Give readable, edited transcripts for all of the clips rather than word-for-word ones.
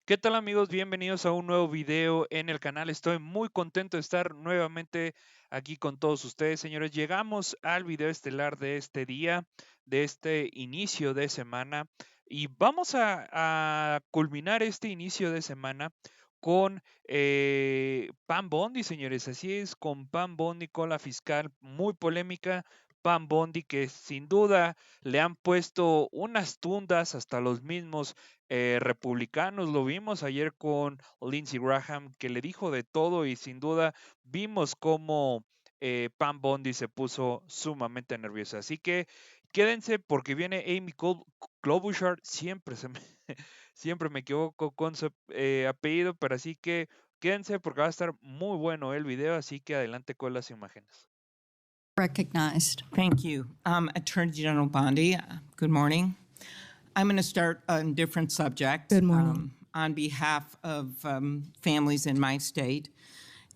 ¿Qué tal amigos? Bienvenidos a un nuevo video en el canal. Estoy muy contento de estar nuevamente aquí con todos ustedes, señores. Llegamos al video estelar de este día, de este inicio de semana, y vamos a culminar este inicio de semana con Pam Bondi, señores. Así es, con Pam Bondi, con la fiscal muy polémica. Pam Bondi, que sin duda le han puesto unas tundas hasta los mismos republicanos. Lo vimos ayer con Lindsey Graham, que le dijo de todo y sin duda vimos cómo Pam Bondi se puso sumamente nerviosa. Así que quédense porque viene Amy Klobuchar. Siempre me equivoco con su apellido, pero así que quédense porque va a estar muy bueno el video. Así que adelante con las imágenes. Recognized. Thank you. Attorney General Bondi, good morning. I'm going to start on a different subject. Good morning. On behalf of families in my state.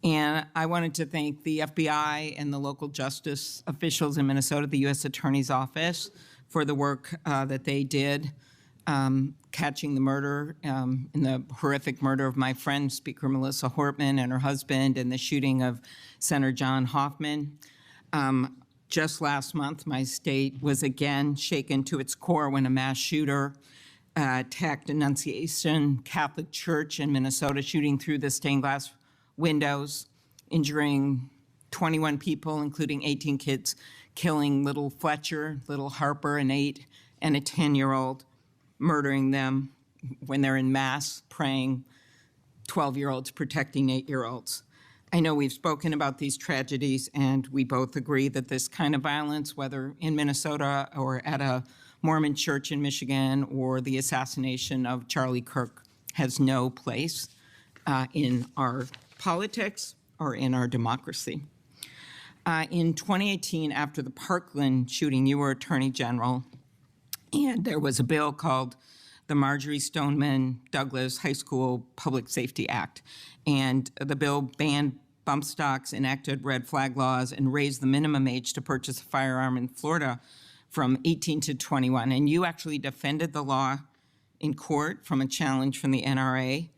And I wanted to thank the FBI and the local justice officials in Minnesota, the U.S. Attorney's Office, for the work that they did catching the murder, in the horrific murder of my friend, Speaker Melissa Hortman, and her husband, and the shooting of Senator John Hoffman. Just last month, my state was again shaken to its core when a mass shooter attacked Annunciation Catholic Church in Minnesota, shooting through the stained glass windows, injuring 21 people, including 18 kids, killing little Fletcher, little Harper, an 8 and a 10-year-old, murdering them when they're in mass praying, 12-year-olds protecting 8-year-olds. I know we've spoken about these tragedies, and we both agree that this kind of violence, whether in Minnesota or at a Mormon church in Michigan or the assassination of Charlie Kirk, has no place in our politics or in our democracy. In 2018, after the Parkland shooting, you were Attorney General, and there was a bill called the Marjorie Stoneman Douglas High School Public Safety Act. And the bill banned bump stocks, enacted red flag laws, and raised the minimum age to purchase a firearm in Florida from 18 to 21. And you actually defended the law in court from a challenge from the NRA.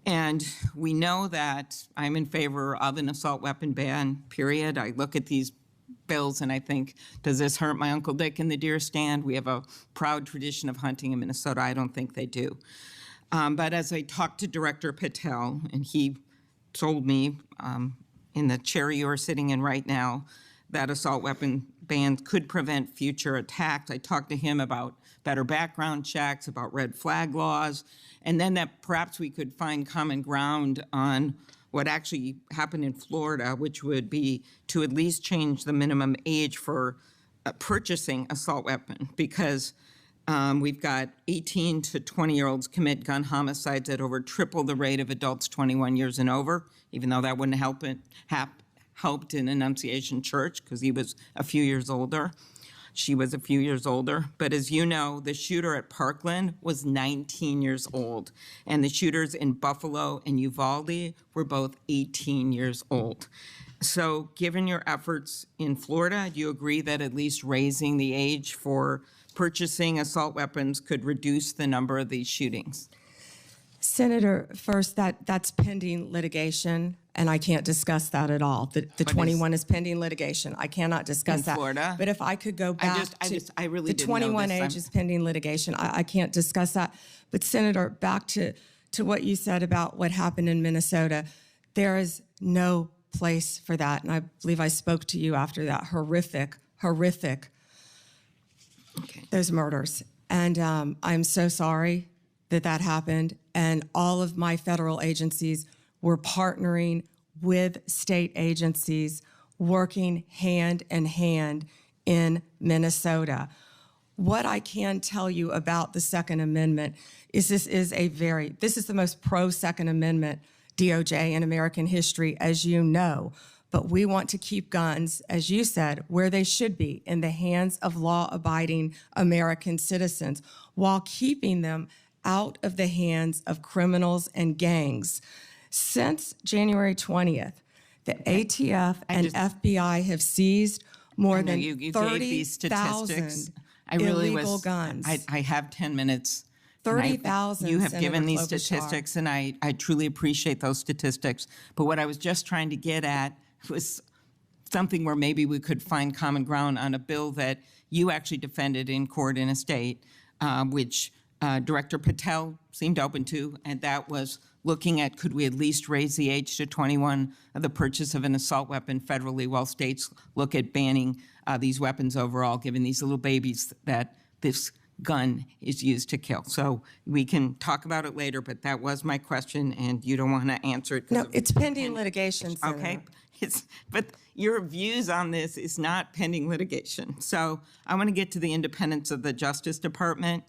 And we know that I'm in favor of an assault weapon ban, period. I look at these bills and I think, does this hurt my Uncle Dick in the deer stand? We have a proud tradition of hunting in Minnesota. I don't think they do. But as I talked to Director Patel, and he told me in the chair you are sitting in right now, that assault weapon bans could prevent future attacks. I talked to him about better background checks, about red flag laws, and then that perhaps we could find common ground on what actually happened in Florida, which would be to at least change the minimum age for purchasing assault weapon, because we've got 18 to 20-year-olds commit gun homicides at over triple the rate of adults 21 years and over, even though that wouldn't helped in Annunciation Church because he was a few years older. She was a few years older. But as you know, the shooter at Parkland was 19 years old, and the shooters in Buffalo and Uvalde were both 18 years old. So given your efforts in Florida, do you agree that at least raising the age for purchasing assault weapons could reduce the number of these shootings? Senator, first, that's pending litigation, and I can't discuss that at all. The 21 is pending litigation. I cannot discuss in that. Florida? But if I could go back I really the didn't know 21 this. age is pending litigation. I can't discuss that. But Senator, back to what you said about what happened in Minnesota, there is no place for that. And I believe I spoke to you after that horrific, those murders. And I'm so sorry that happened. And all of my federal agencies were partnering with state agencies, working hand in hand in Minnesota. What I can tell you about the Second Amendment is this is the most pro-Second Amendment DOJ in American history, as you know. But we want to keep guns, as you said, where they should be, in the hands of law-abiding American citizens, while keeping them out of the hands of criminals and gangs. Since January 20th, the ATF and FBI have seized more than 30,000 illegal guns. I have 10 minutes 30,000. You have Senator given these Klobuchar. statistics, and I truly appreciate those statistics. But what I was just trying to get at was something where maybe we could find common ground on a bill that you actually defended in court in a state, which Director Patel seemed open to, and that was looking at could we at least raise the age to 21 of the purchase of an assault weapon federally while states look at banning these weapons overall, given these little babies that this gun is used to kill. So we can talk about it later, but that was my question, and you don't want to answer it. No, it's pending litigation, Senator. Okay, but your views on this is not pending litigation. So I want to get to the independence of the Justice Department.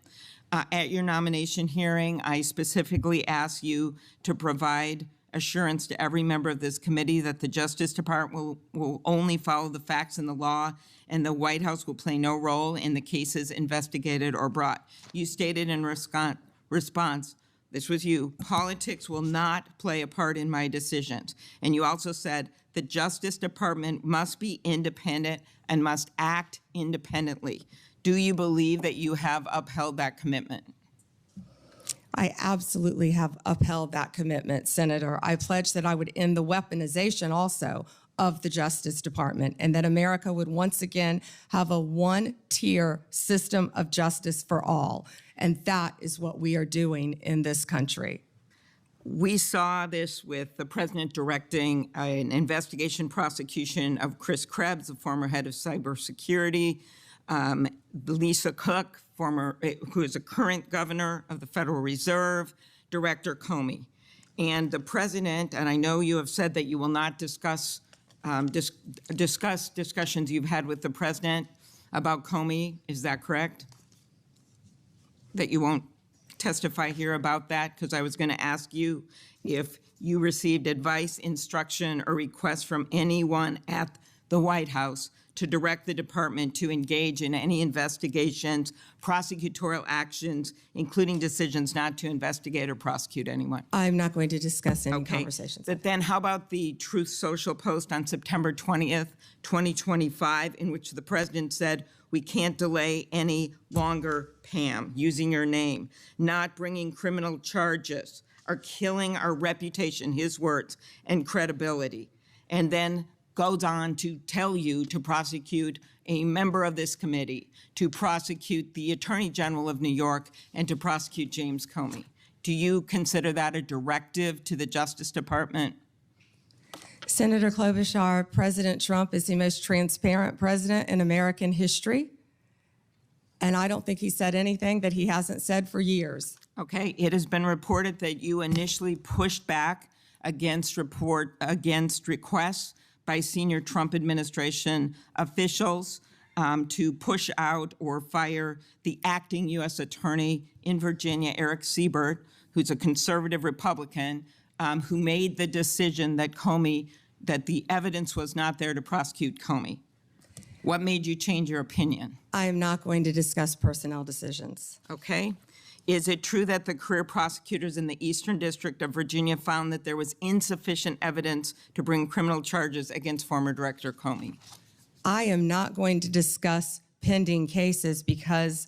At your nomination hearing, I specifically asked you to provide assurance to every member of this committee that the Justice Department will only follow the facts and the law, and the White House will play no role in the cases investigated or brought. You stated in response, this was you, politics will not play a part in my decisions. And you also said the Justice Department must be independent and must act independently. Do you believe that you have upheld that commitment? I absolutely have upheld that commitment, Senator. I pledged that I would end the weaponization also of the Justice Department, and that America would once again have a one-tier system of justice for all. And that is what we are doing in this country. We saw this with the president directing an investigation prosecution of Chris Krebs, the former head of cybersecurity, Lisa Cook, who is a current governor of the Federal Reserve, Director Comey. And the president, and I know you have said that you will not discuss discussions you've had with the president about Comey. Is that correct? That you won't testify here about that? Because I was going to ask you if you received advice, instruction, or request from anyone at the White House to direct the department to engage in any investigations, prosecutorial actions, including decisions not to investigate or prosecute anyone. I'm not going to discuss any conversations. But then how about the Truth Social post on September 20th, 2025, in which the president said, we can't delay any longer, Pam, using your name, not bringing criminal charges, are killing our reputation, his words, and credibility. And then goes on to tell you to prosecute a member of this committee, to prosecute the Attorney General of New York, and to prosecute James Comey. Do you consider that a directive to the Justice Department? Senator Klobuchar, President Trump is the most transparent president in American history, and I don't think he said anything that he hasn't said for years. Okay, it has been reported that you initially pushed back against requests by senior Trump administration officials to push out or fire the acting U.S. Attorney in Virginia, Eric Siebert, who's a conservative Republican, who made the decision that that the evidence was not there to prosecute Comey. What made you change your opinion? I am not going to discuss personnel decisions. Okay. Is it true that the career prosecutors in the Eastern District of Virginia found that there was insufficient evidence to bring criminal charges against former Director Comey? I am not going to discuss pending cases because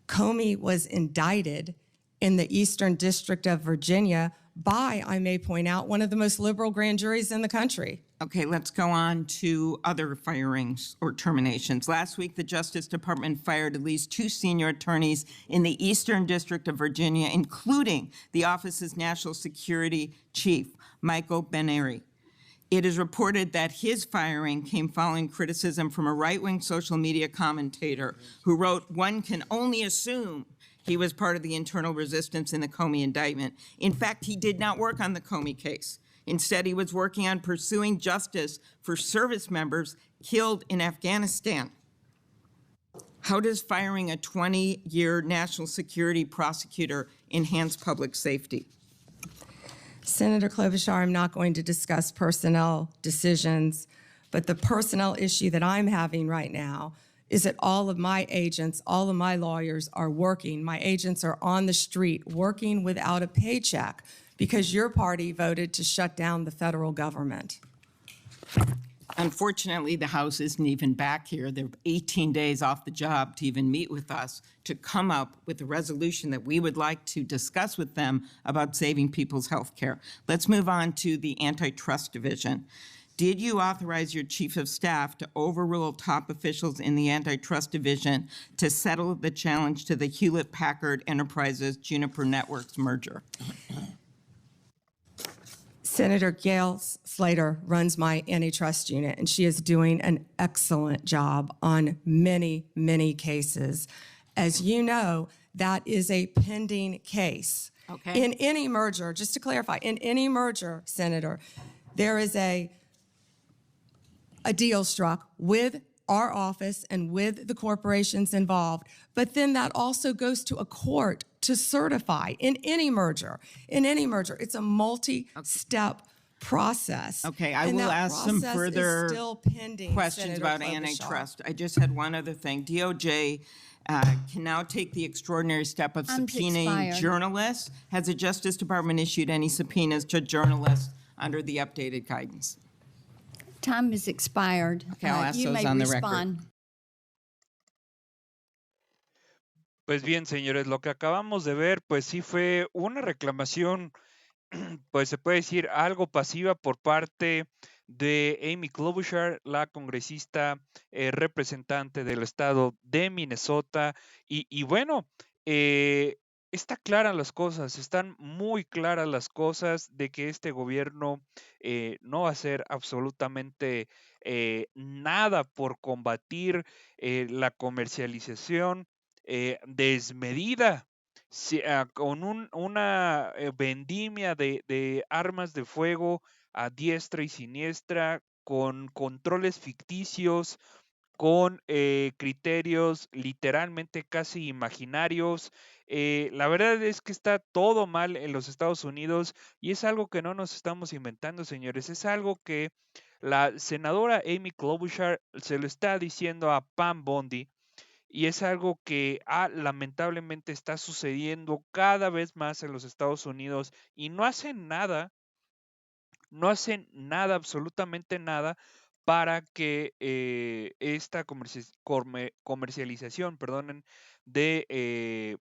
Comey was indicted in the Eastern District of Virginia by, I may point out, one of the most liberal grand juries in the country. Okay, let's go on to other firings or terminations. Last week, the Justice Department fired at least 2 senior attorneys in the Eastern District of Virginia, including the office's national security chief, Michael Benary. It is reported that his firing came following criticism from a right-wing social media commentator who wrote, "One can only assume he was part of the internal resistance in the Comey indictment." In fact, he did not work on the Comey case. Instead, he was working on pursuing justice for service members killed in Afghanistan. How does firing a 20-year national security prosecutor enhance public safety? Senator Klobuchar, I'm not going to discuss personnel decisions, but the personnel issue that I'm having right now is that all of my agents, all of my lawyers are working. My agents are on the street working without a paycheck because your party voted to shut down the federal government. Unfortunately, the House isn't even back here. They're 18 days off the job to even meet with us to come up with a resolution that we would like to discuss with them about saving people's health care. Let's move on to the Antitrust Division. Did you authorize your chief of staff to overrule top officials in the Antitrust Division to settle the challenge to the Hewlett-Packard Enterprises Juniper Networks merger? Senator Gail Slater runs my antitrust unit, and she is doing an excellent job on many, many cases. As you know, that is a pending case. Okay. In any merger, just to clarify, in any merger, Senator, there is a deal struck with our office and with the corporations involved, but then that also goes to a court to certify in any merger. In any merger, it's a multi-step process. Okay, I and will that ask some process further is still pending, questions Senator about Klobuchar. antitrust. I just had one other thing. DOJ can now take the extraordinary step of subpoenaing expired. journalists. Has the Justice Department issued any subpoenas to journalists under the updated guidance? Time has expired. Okay, I'll ask You those may on the record. respond. Pues bien, señores, lo que acabamos de ver, pues sí fue una reclamación, pues se puede decir algo pasiva por parte de Amy Klobuchar, la congresista representante del estado de Minnesota. Y bueno, está claras las cosas, están muy claras las cosas de que este gobierno no va a hacer absolutamente nada por combatir la comercialización desmedida con una vendimia de armas de fuego a diestra y siniestra, con controles ficticios, con criterios literalmente casi imaginarios. La verdad es que está todo mal en los Estados Unidos y es algo que no nos estamos inventando, señores. Es algo que la senadora Amy Klobuchar se lo está diciendo a Pam Bondi. Y es algo que lamentablemente está sucediendo cada vez más en los Estados Unidos y no hacen nada, absolutamente nada, para que esta comercialización, perdonen, de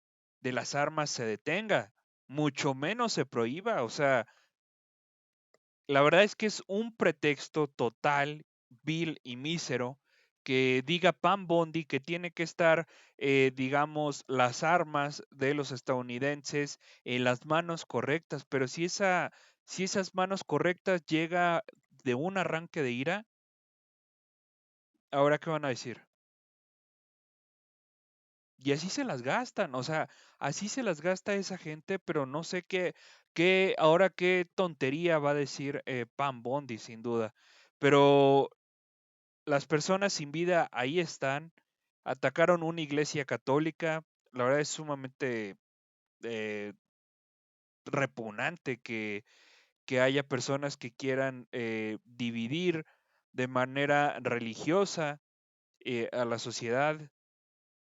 las armas se detenga, mucho menos se prohíba. O sea, la verdad es que es un pretexto total, vil y mísero que diga Pam Bondi que tiene que estar, digamos, las armas de los estadounidenses en las manos correctas, pero si esas manos correctas llega de un arranque de ira, ¿ahora qué van a decir? Y así se las gastan, o sea, así se las gasta esa gente, pero no sé ahora qué tontería va a decir Pam Bondi, sin duda. Pero las personas sin vida ahí están, atacaron una iglesia católica, la verdad es sumamente eh, repugnante que haya personas que quieran dividir de manera religiosa a la sociedad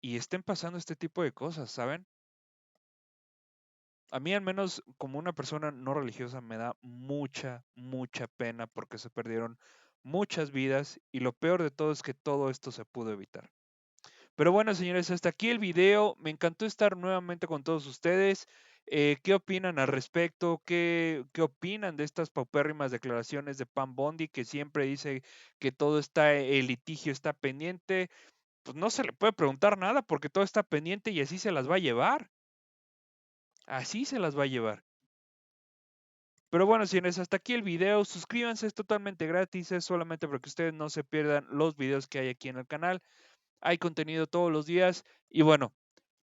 y estén pasando este tipo de cosas, ¿saben? A mí al menos como una persona no religiosa me da mucha, mucha pena porque se perdieron muchas vidas y lo peor de todo es que todo esto se pudo evitar. Pero bueno, señores, hasta aquí el video. Me encantó estar nuevamente con todos ustedes. ¿Qué opinan al respecto? ¿Qué opinan de estas paupérrimas declaraciones de Pam Bondi que siempre dice que todo está, el litigio está pendiente? Pues no se le puede preguntar nada porque todo está pendiente y así se las va a llevar. Así se las va a llevar. Pero bueno, señores, hasta aquí el video. Suscríbanse, es totalmente gratis, es solamente para que ustedes no se pierdan los videos que hay aquí en el canal. Hay contenido todos los días y bueno,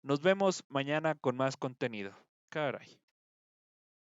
nos vemos mañana con más contenido. Caray.